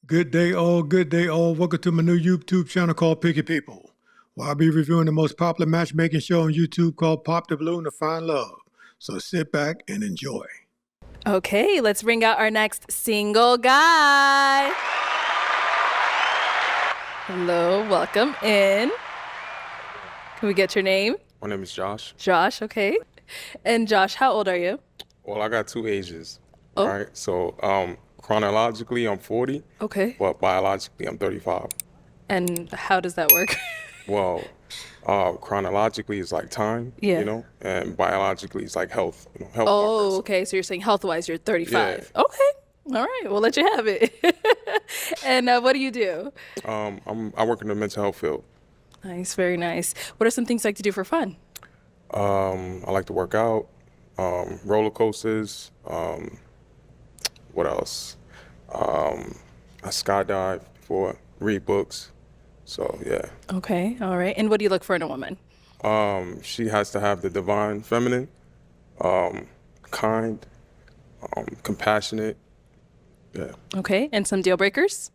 Good day, all. Good day, all. Welcome to my new YouTube channel called PickyPeople, where I'll be reviewing the most popular matchmaking show on YouTube called Pop the Balloon to Find Love. So sit back and enjoy. Okay, let's bring out our next single guy. Hello, welcome in. Can we get your name? My name is Josh. Josh, okay. And Josh, how old are you? Well, I got two ages. Oh. All right. So chronologically, I'm 40. Okay. But biologically, I'm 35. And how does that work? Well, chronologically is like time, Yeah. and biologically it's like health, health Oh, markers. okay. So you're saying health-wise, you're 35. Yeah. Okay. All right. We'll let you have it. And what do you do? I work in the mental health field. Nice. Very nice. What are some things you like to do for fun? I like to work out, roller coasters. What else? I skydive before, read books. So yeah. Okay. All right. And what do you look for in a woman? She has to have the divine feminine, kind, compassionate. Yeah. Okay. And some deal breakers?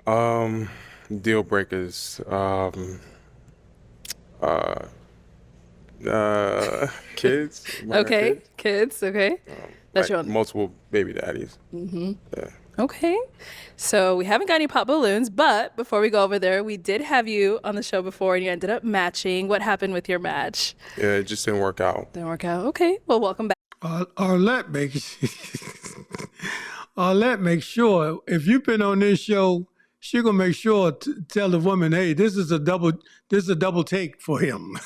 Deal breakers. Kids. Okay. Kids. Okay. That's Like your own. multiple baby daddies. Mm-hmm. Yeah. Okay. So we haven't got any pop balloons, but before we go over there, we did have you on the show before and you ended up matching. What happened with your match? Yeah, it just didn't work out. Didn't work out. Okay. Well, welcome back. Arlette makes Arlette makes sure if you've been on this show, she gonna make sure to tell the woman, hey, this is a double take for him.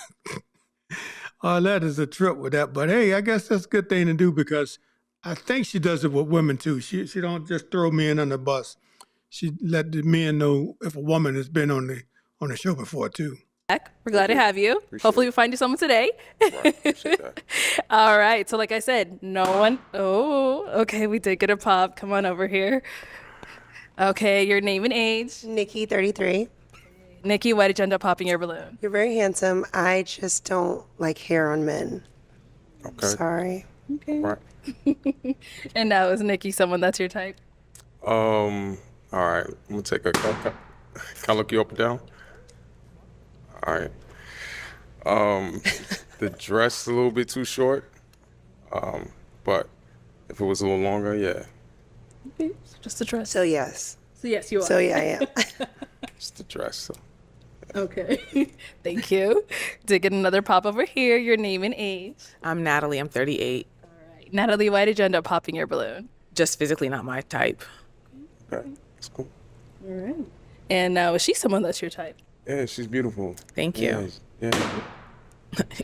Arlette is a trip with that, but hey, I guess that's a good thing to do because I think she does it with women too. She don't just throw men on the bus. She let the men know if a woman has been on the show before too. We're glad to have you. Hopefully we find you someone today. Right, appreciate that. All right. So like I said, no one. Oh, okay. We did get a pop. Come on over here. Okay. Your name and age. Nikki, 33. Nikki, why did you end up popping your balloon? You're very handsome. I just don't like hair on men. Okay. Sorry. Okay. Right. And now is Nikki someone that's your type? All right. I'm gonna take a. Can I look you up and down? All right. The dress a little bit too short. But if it was a little longer, yeah. Okay. So just a dress. So yes. So yes, you are. So yeah, I am. Just the dress. So. Okay. Thank you. Did get another pop over here. Your name and age. I'm Natalie. I'm 38. All right. Natalie, why did you end up popping your balloon? Just physically not my type. Okay. That's cool. All right. And was she someone that's your type? Yeah, she's beautiful. Thank you. Yeah.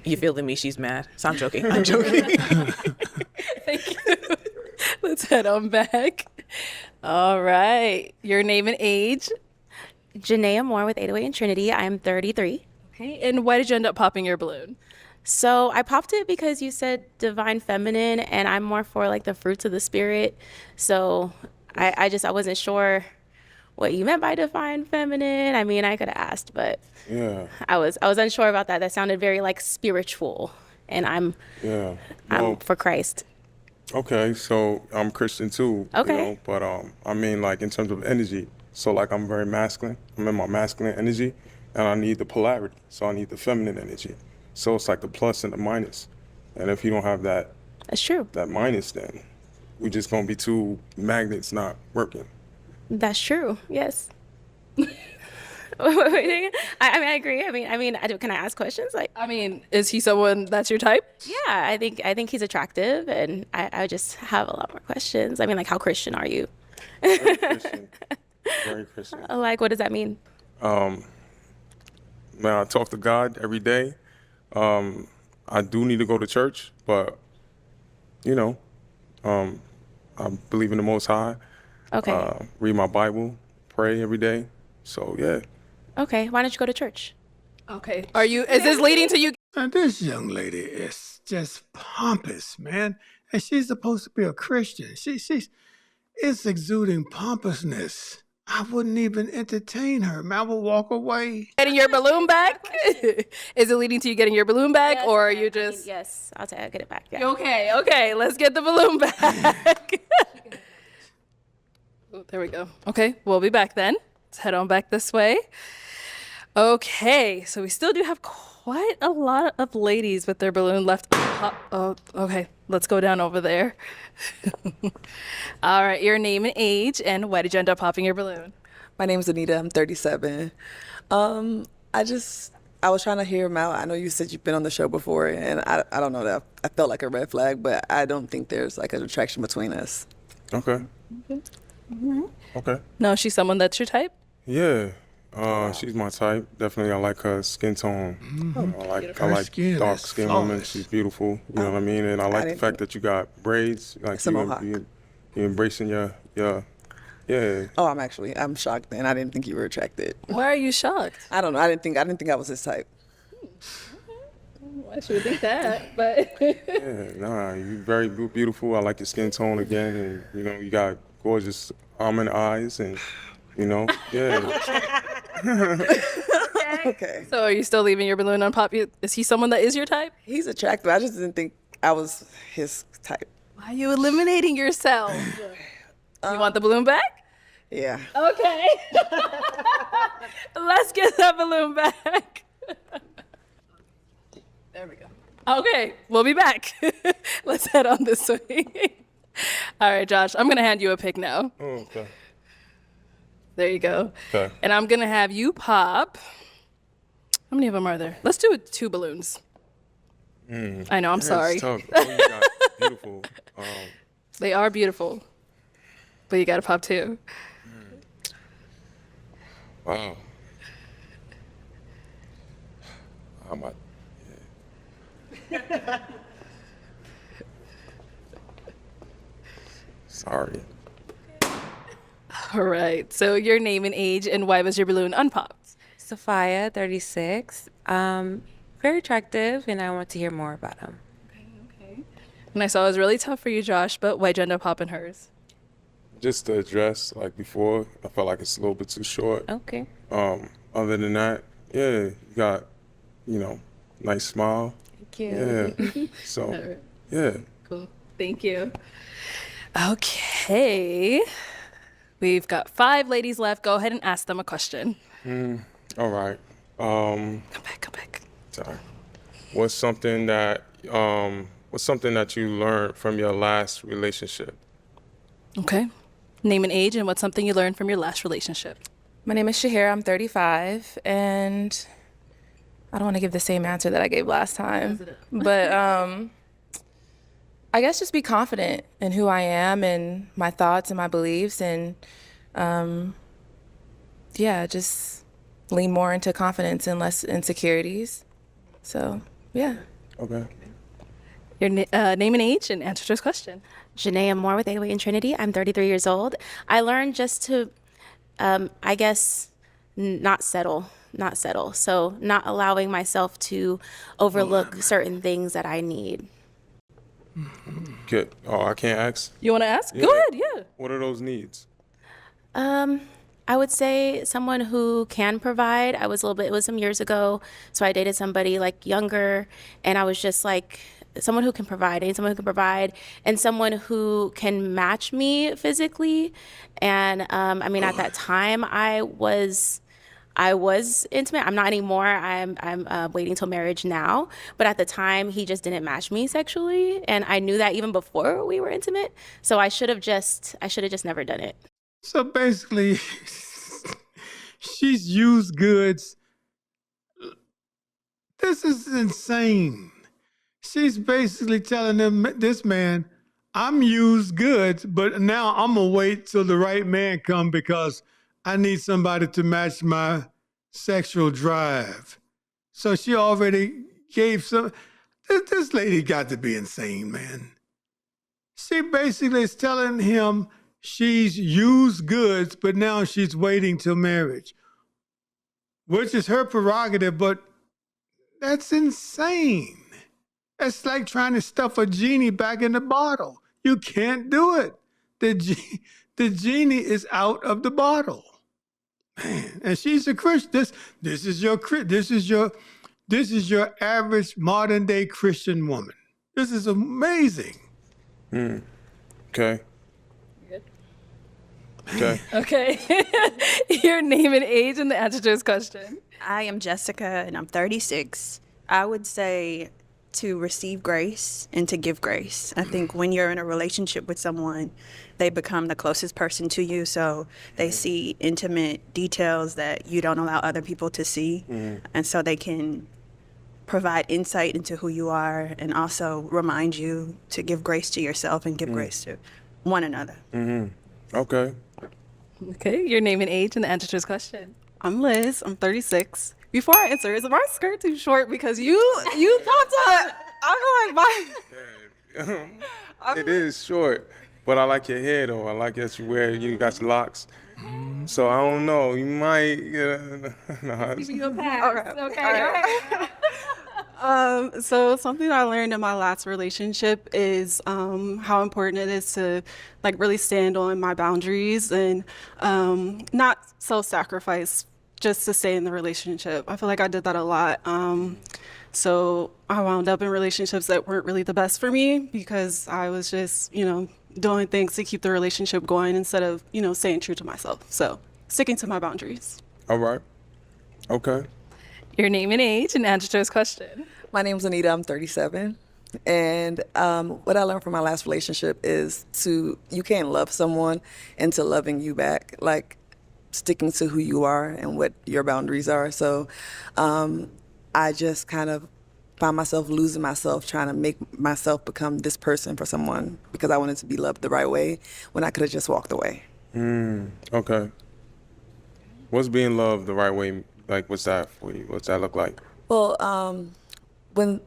You feeling me? She's mad. So I'm joking. I'm joking. Thank you. Let's head on back. All right. Your name and age. Janaea Moore with 808 and Trinity. I'm 33. Okay. And why did you end up popping your balloon? So I popped it because you said divine feminine, and I'm more for like the fruits of the spirit. So I wasn't sure what you meant by divine feminine. I mean, I could have asked, but Yeah. I was unsure about that. That sounded very like spiritual, and I'm for Christ. Okay, so I'm Christian too. Okay. But I mean, like in terms of energy, so like I'm very masculine. I'm in my masculine energy, and I need the polarity. So I need the feminine energy. So it's like the plus and the minus. And if you don't have that That's true. minus, then we're just gonna be two magnets not working. That's true. Yes. I mean, I agree. I mean, can I ask questions? Like, I mean, is he someone that's your type? yeah, I think he's attractive, and I just have a lot more questions. I mean, like, how Christian are you? Very Christian. Very Christian. Like, what does that mean? Man, I talk to God every day. I do need to go to church, but I believe in the Most High. Okay. Read my Bible, pray every day. So yeah. Okay. Why don't you go to church? Okay. Is this leading to you? Now this young lady is just pompous, man, and she's supposed to be a Christian. It's exuding pompousness. I wouldn't even entertain her, man. I would walk away. Getting your balloon back? Is it leading to you getting your balloon back, Yes, or are I you mean, just... yes, I'll get it back. Yeah. Okay, let's get the balloon back. Oh, there we go. Okay, we'll be back then. Let's head on back this way. Okay, so we still do have quite a lot of ladies with their balloon left. Oh, okay, let's go down over there. All right, your name and age, and why did you end up popping your balloon? My name is Anita. I'm 37. I was trying to hear him out. I know you said you've been on the show before, and I don't know that I felt like a red flag, but I don't think there's like an attraction between us. Okay. Okay. No, she's someone that's your type? Yeah. She's my type. Definitely, I like her skin tone. I like skin dark is skin women. flawless. She's beautiful. You know what I mean? And I like the didn't fact that you got braids. Like It's a mohawk. you embracing your yeah. Oh, I'm shocked then. I didn't think you were attracted. Why are you shocked? I don't know. I didn't think I was his type. I should think that, but Yeah, nah, you very beautiful. I like your skin tone again, and you know you got gorgeous almond eyes, and you know, yeah. Okay. So are you still leaving your balloon unpopped? Is he someone that is your type? He's attractive. I just didn't think I was his type. Why are you eliminating yourself? You want the balloon back? Yeah. Okay. Let's get that balloon back. There we go. Okay, we'll be back. Let's head on this way. All right, Josh, I'm going to hand you a pick now. Oh, okay. There you go. Okay. And I'm going to have you pop. How many of them are there? Let's do it 2 balloons. I know, I'm sorry. It's tough. Oh, you got beautiful. They are beautiful. But you got to pop 2. Wow. I'm a, yeah. Sorry. All right. So your name and age, and why was your balloon unpopped? Sophia, 36. Very attractive, and I want to hear more about him. Okay. And I saw it was really tough for you, Josh, but why'd you end up popping hers? Just the dress, like before, I felt like it's a little bit too short. Okay. Other than that, yeah, you got, nice smile. Thank you. Yeah. So, yeah. Cool. Thank you. Okay. We've got 5 ladies left. Go ahead and ask them a question. All right. Come back. Sorry. What's something that you learned from your last relationship? Okay. Name and age, and what's something you learned from your last relationship? My name is Shahira. I'm 35, and I don't want to give the same answer that I gave last time, but I guess just be confident in who I am and my thoughts and my beliefs, and just lean more into confidence and less insecurities. So, yeah. Okay. Your name and age, and answer to this question. Janaea Moore with 808 and Trinity. I'm 33 years old. I learned just to, I guess, not settle. So not allowing myself to overlook certain things that I need. Good. Oh, I can't ask? You want to ask? Yeah. Go ahead, yeah. What are those needs? I would say someone who can provide. It was some years ago, so I dated somebody like younger, and I was just like, someone who can provide. I need someone who can provide, and someone who can match me physically. And at that time, I was intimate. I'm not anymore. I'm waiting till marriage now. But at the time, he just didn't match me sexually, and I knew that even before we were intimate. So I should have just never done it. So basically, she's used goods. This is insane. She's basically telling this man, I'm used goods, but now I'm going to wait till the right man come because I need somebody to match my sexual drive. So she already gave some. This lady got to be insane, man. She basically is telling him she's used goods, but now she's waiting till marriage, which is her prerogative, but that's insane. It's like trying to stuff a genie back in the bottle. You can't do it. The genie is out of the bottle. Man, and she's a Christian. This is your average modern day Christian woman. This is amazing. Okay. Good. Okay. Okay. Your name and age and the answer to his question. I am Jessica and I'm 36. I would say to receive grace and to give grace. I think when you're in a relationship with someone, they become the closest person to you. So they see intimate details that you don't allow other people to see. And so they can provide insight into who you are and also remind you to give grace to yourself and give grace to one another. Okay. Okay. Your name and age and the answer to his question. I'm Liz. I'm 36. Before I answer, is my skirt too short? Because you popped up. I'm like, It is short, but I like your hair though. I like that you got your locks. So I don't know. You might. Nah, You pass. Okay. so something I learned in my last relationship is how important it is to like really stand on my boundaries and not self-sacrifice just to stay in the relationship. I feel like I did that a lot. So I wound up in relationships that weren't really the best for me because I was just, doing things to keep the relationship going instead of, staying true to myself. So sticking to my boundaries. All right. Okay. Your name and age and answer to his question. My name's Anita. I'm 37. And what I learned from my last relationship is you can't love someone into loving you back. Like, sticking to who you are and what your boundaries are. So I just kind of found myself losing myself trying to make myself become this person for someone because I wanted to be loved the right way when I could have just walked away. Okay. What's being loved the right way? Like, what's that for you? What's that look like? Well, when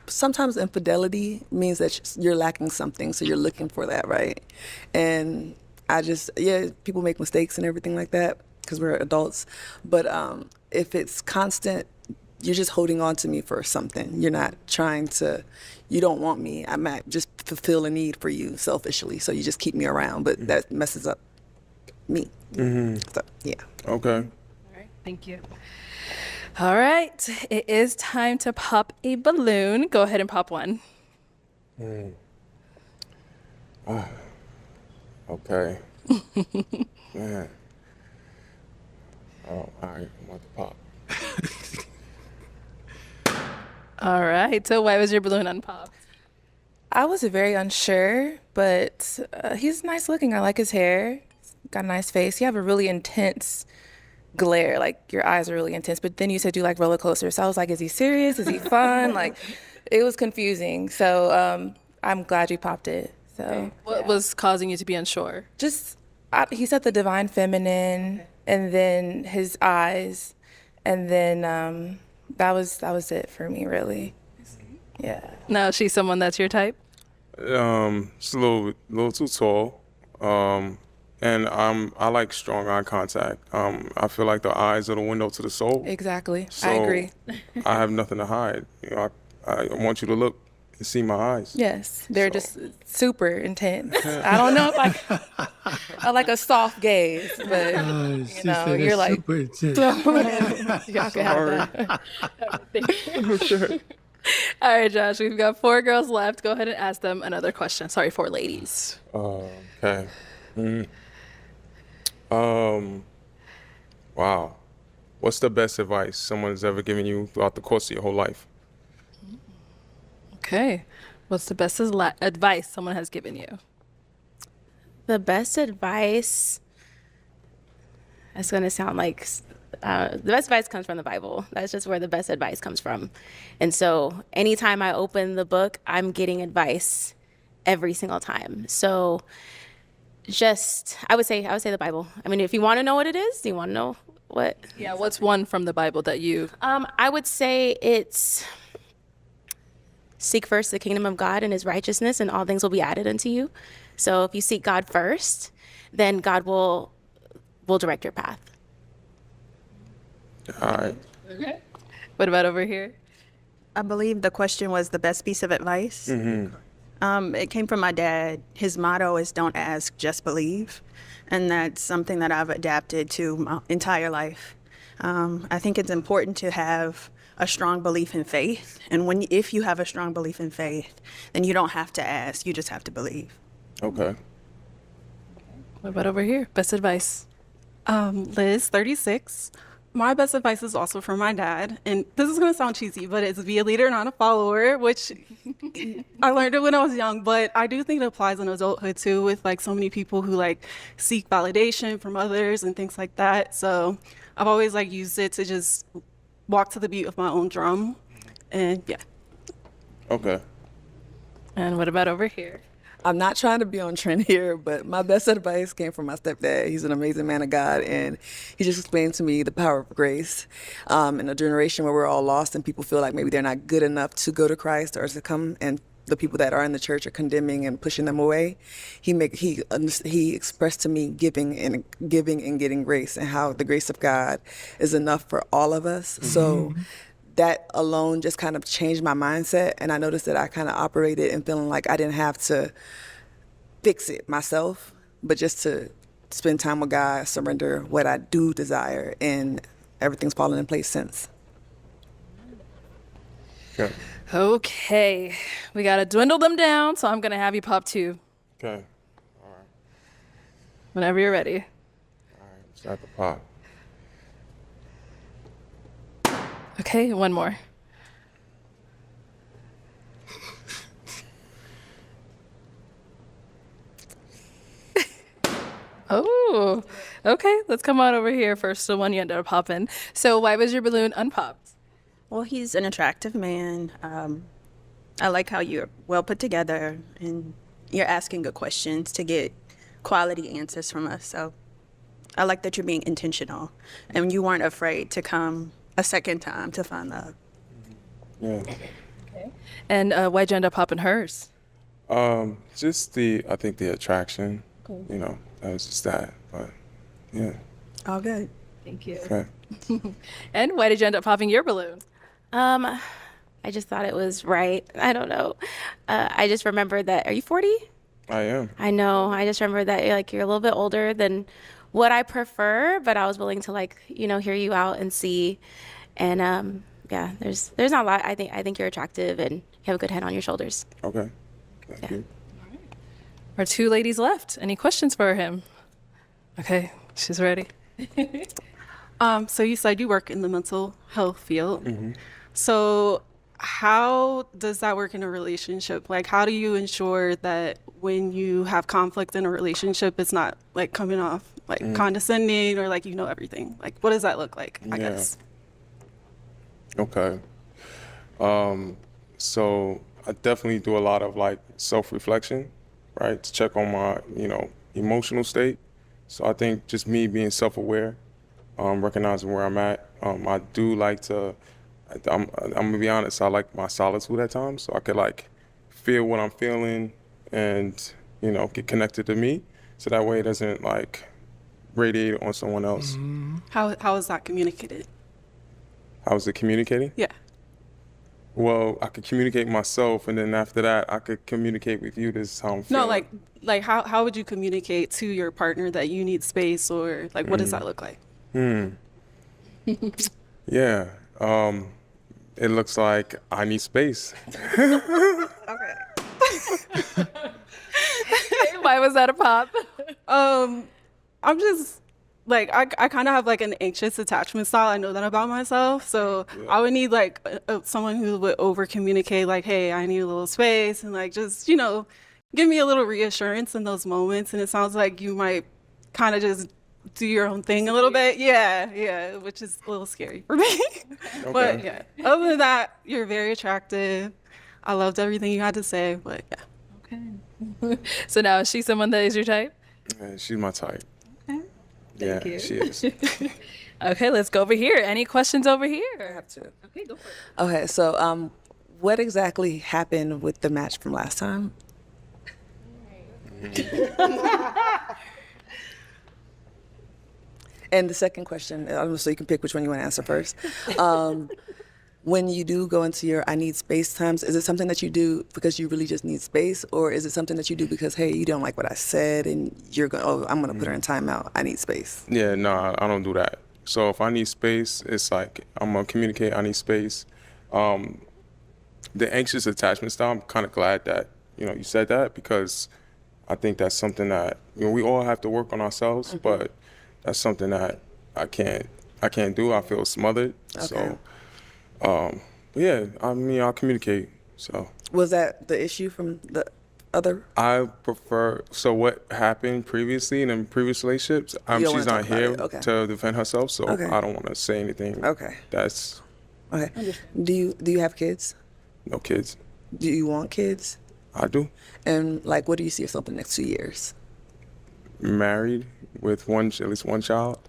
sometimes infidelity means that you're lacking something, so you're looking for that, right? And people make mistakes and everything like that because we're adults. But if it's constant, you're just holding on to me for something. You're not you don't want me. I might just fulfill a need for you selfishly. So you just keep me around, but that messes up me. So, yeah. Okay. All right. Thank you. All right. It is time to pop a balloon. Go ahead and pop one. Okay. Man. Oh, all right. I'm about to pop. All right. So why was your balloon unpopped? I was very unsure, but he's nice looking. I like his hair. Got a nice face. You have a really intense glare. Like, your eyes are really intense. But then you said you like roller coasters. So I was like, is he serious? Is he fun? Like, it was confusing. So I'm glad you popped it. So What was causing you to be unsure? He said the divine feminine, and then his eyes, and then that was it for me, really. Yeah. Now, she's someone that's your type? It's a little too tall. And I like strong eye contact. I feel like the eyes are the window to the soul. Exactly. So I agree. I have nothing to hide. I want you to look and see my eyes. Yes, they're just super intense. I don't know if I like a soft gaze, but you're like, super intense. Y'all can have that. All right, Josh, we've got 4 girls left. Go ahead and ask them another question. Sorry, 4 ladies. Okay. Wow. What's the best advice someone's ever given you throughout the course of your whole life? Okay. What's the best advice someone has given you? The best advice, it's going to sound like the best advice comes from the Bible. That's just where the best advice comes from. And so anytime I open the book, I'm getting advice every single time. So I would say the Bible. I mean, if you want to know what it is, do you want to know what? Yeah, what's one from the Bible that you... I would say it's seek first the kingdom of God and his righteousness, and all things will be added unto you. So if you seek God first, then God will direct your path. All right. Okay. What about over here? I believe the question was the best piece of advice. It came from my dad. His motto is don't ask, just believe. And that's something that I've adapted to my entire life. I think it's important to have a strong belief in faith. And if you have a strong belief in faith, then you don't have to ask, you just have to believe. Okay. What about over here? Best advice. Liz, 36. My best advice is also from my dad. And this is going to sound cheesy, but it's be a leader, not a follower, which I learned it when I was young. But I do think it applies in adulthood too, with like so many people who like seek validation from others and things like that. So I've always like used it to just walk to the beat of my own drum. And yeah. Okay. And what about over here? I'm not trying to be on trend here, but my best advice came from my stepdad. He's an amazing man of God, and he just explained to me the power of grace. In a generation where we're all lost and people feel like maybe they're not good enough to go to Christ or to come, and the people that are in the church are condemning and pushing them away. He expressed to me giving and getting grace, and how the grace of God is enough for all of us. So that alone just kind of changed my mindset, and I noticed that I kind of operated and feeling like I didn't have to fix it myself, but just to spend time with God, surrender what I do desire, and everything's fallen in place since. Okay. Okay, we gotta dwindle them down, so I'm gonna have you pop 2 Okay. All right. whenever you're ready. All right. Start the pop. Okay, one more. Oh, okay. Let's come on over here first. The one you ended up popping. So why was your balloon unpopped? Well, he's an attractive man. I like how you're well put together and you're asking good questions to get quality answers from us. So I like that you're being intentional and you weren't afraid to come a second time to find love. Yeah. Okay. And why'd you end up popping hers? Just I think the attraction. Cool. You know, that was just that. But yeah. All good. Thank you. Okay. And why did you end up popping your balloon? I just thought it was right. I don't know. I just remembered that. Are you 40? I am. I know. I just remember that you're a little bit older than what I prefer, but I was willing to hear you out and see. And yeah, there's not a lot. I think you're attractive and you have a good head on your shoulders. Okay. Thank you. Our 2 ladies left. Any questions for him? Okay, she's ready. So you said you work in the mental health field. So how does that work in a relationship? Like, how do you ensure that when you have conflict in a relationship, it's not like coming off like condescending or like you know everything? Like, what does that look like? I guess. Okay. So I definitely do a lot of like self-reflection, right? To check on my, emotional state. So I think just me being self-aware, recognizing where I'm at. I do like to, I'm gonna be honest, I like my solitude at times. So I could like feel what I'm feeling and, get connected to me. So that way it doesn't like radiate on someone else. How is that communicated? How is it communicating? Yeah. Well, I could communicate myself, and then after that, I could communicate with you. This is how I'm feeling. No, like how would you communicate to your partner that you need space, or like what does that look like? Yeah. It looks like I need space. Okay. Why was that a pop? I'm just like I kind of have like an anxious attachment style. I know that about myself, so I would need like someone who would over communicate, like, hey, I need a little space, and like just give me a little reassurance in those moments. And it sounds like you might kind of just do your own thing a little bit. Yeah, which is a little scary for me. Okay. But yeah, other than that, you're very attractive. I loved everything you had to say, but yeah. Okay. So now is she someone that is your type? Yeah, she's my type. Okay. Thank you. She is. Okay, let's go over here. Any questions over here? I have to. Okay, go for it. Okay, so what exactly happened with the match from last time? And the second question, so you can pick which one you want to answer first. When you do go into your I need space times, is it something that you do because you really just need space, or is it something that you do because, hey, you don't like what I said and you're going, oh, I'm going to put her in timeout, I need space? Yeah, no, I don't do that. So if I need space, it's like I'm going to communicate, I need space. The anxious attachment style, I'm kind of glad that, you said that, because I think that's something that, we all have to work on ourselves, but that's something that I can't do. I feel smothered. Okay. So, but yeah, I'll communicate. So Was that the issue from the other? I prefer, so what happened previously in previous relationships, You don't she's wanna not talk about here it, okay. to defend herself, so Okay. I don't want to say anything. Okay. That's Okay. Do you have kids? no kids. Do you want kids? I do. And like, what do you see yourself in the next 2 years? Married with at least one child.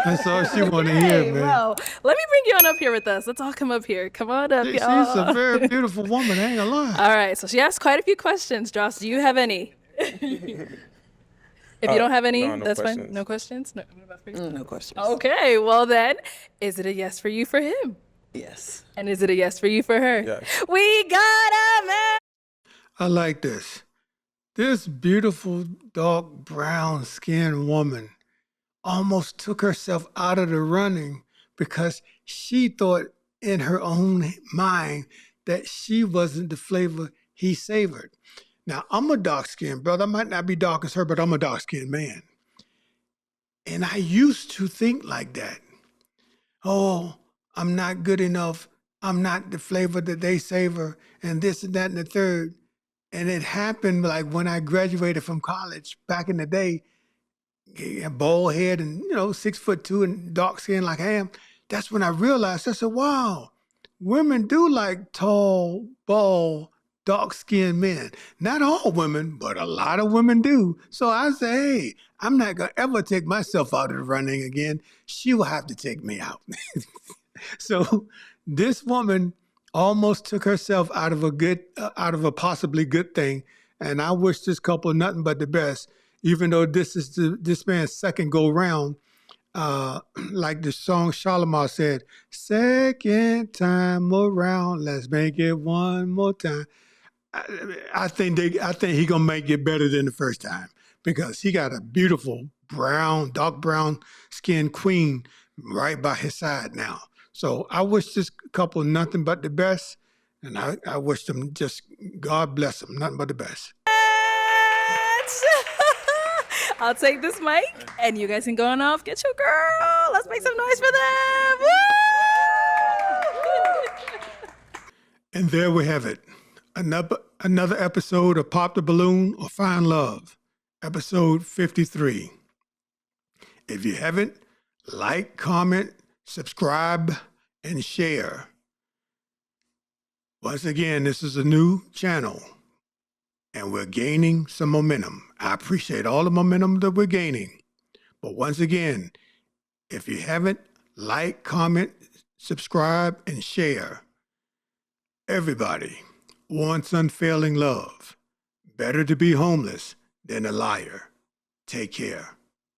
That's all she want to hear, man. Well, let me bring you on up here with us. Let's all come up here. Come on up, She's y'all. a very beautiful woman, I ain't gonna lie. All right, so she asked quite a few questions. Joss, do you have any? If you don't have any, no that's fine. questions. No questions? No, what about for you? No questions. Okay, well then, is it a yes for you for him? Yes. And is it a yes for you for her? Yes. We got a man! I like this. This beautiful, dark brown skinned woman almost took herself out of the running because she thought in her own mind that she wasn't the flavor he savored. Now, I'm a dark skinned brother. I might not be dark as her, but I'm a dark skinned man. And I used to think like that. Oh, I'm not good enough. I'm not the flavor that they savor, and this and that and the third. And it happened like when I graduated from college back in the day, a bald head and, 6'2" and dark skin like I am. That's when I realized, I said, wow, women do like tall, bald, dark skinned men. Not all women, but a lot of women do. So I say, hey, I'm not going to ever take myself out of the running again. She will have to take me out. So this woman almost took herself out of a possibly good thing. And I wish this couple nothing but the best, even though this is this man's second go round. Like the song Shalimar said, second time around, let's make it one more time. I think he gonna make it better than the first time because he got a beautiful dark brown skinned queen right by his side now. So I wish this couple nothing but the best, and I wish them just God bless them, nothing but the best. I'll take this mic, and you guys can go on off. Get your girl. Let's make some noise for them. Woo! And there we have it. Another episode of Pop the Balloon or Find Love, episode 53. If you haven't, like, comment, subscribe, and share. Once again, this is a new channel, and we're gaining some momentum. I appreciate all the momentum that we're gaining. But once again, if you haven't, like, comment, subscribe, and share. Everybody wants unfailing love. Better to be homeless than a liar. Take care.